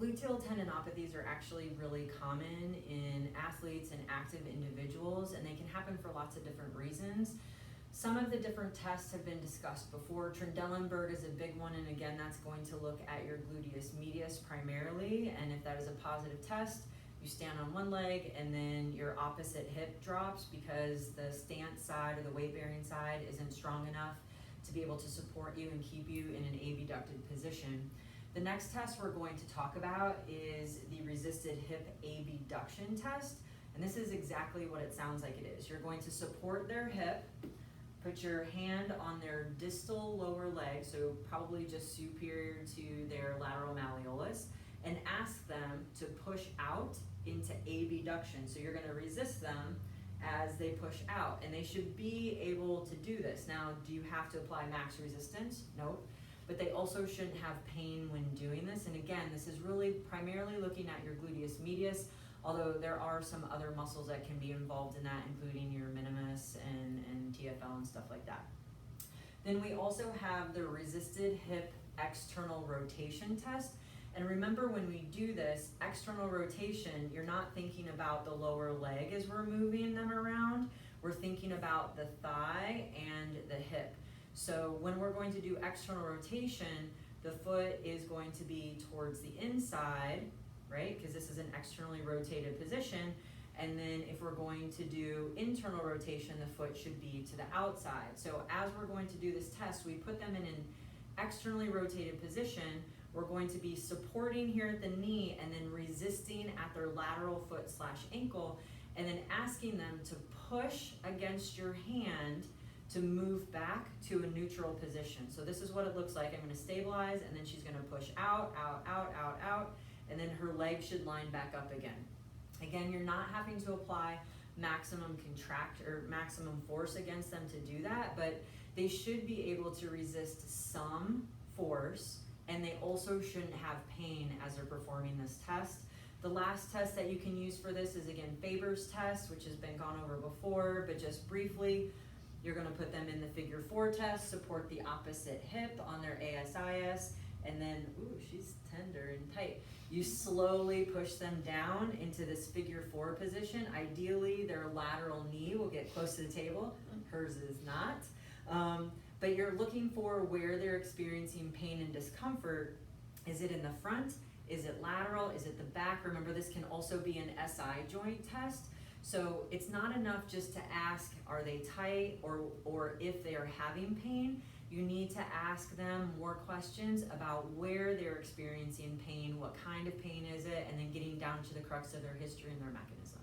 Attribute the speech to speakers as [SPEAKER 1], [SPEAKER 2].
[SPEAKER 1] Gluteal tendinopathies are actually really common in athletes and active individuals, and they can happen for lots of different reasons. Some of the different tests have been discussed before. Trendelenburg is a big one, and again, that's going to look at your gluteus medius primarily, and if that is a positive test, you stand on one leg and then your opposite hip drops because the stance side or the weight-bearing side isn't strong enough to be able to support you and keep you in an abducted position. The next test we're going to talk about is the resisted hip abduction test, and this is exactly what it sounds like it is. You're going to support their hip, put your hand on their distal lower leg, so probably just superior to their lateral malleolus, and ask them to push out into abduction. So you're going to resist them as they push out, and they should be able to do this. Now, do you have to apply max resistance? Nope. But they also shouldn't have pain when doing this. And again, this is really primarily looking at your gluteus medius, although there are some other muscles that can be involved in that, including your minimus and TFL and stuff like that. Then we also have the resisted hip external rotation test. And remember, when we do this external rotation, you're not thinking about the lower leg as we're moving them around. We're thinking about the thigh and the hip. So when we're going to do external rotation, the foot is going to be towards the inside, right? Because this is an externally rotated position. And then if we're going to do internal rotation, the foot should be to the outside. So as we're going to do this test, we put them in an externally rotated position. We're going to be supporting here at the knee and then resisting at their lateral foot / ankle, and then asking them to push against your hand to move back to a neutral position. So this is what it looks like. I'm going to stabilize, and then she's going to push out, out, out, out, out, and then her leg should line back up again. Again, you're not having to apply maximum contract or maximum force against them to do that, but they should be able to resist some force, and they also shouldn't have pain as they're performing this test. The last test that you can use for this is, again, Faber's test, which has been gone over before, but just briefly, you're going to put them in the figure 4 test, support the opposite hip on their ASIS, and then, ooh, she's tender and tight. You slowly push them down into this figure 4 position. Ideally, their lateral knee will get close to the table. Hers is not. But you're looking for where they're experiencing pain and discomfort. Is it in the front? Is it lateral? Is it the back? Remember, this can also be an SI joint test. So it's not enough just to ask, are they tight, or if they are having pain. You need to ask them more questions about where they're experiencing pain, what kind of pain is it, and then getting down to the crux of their history and their mechanism.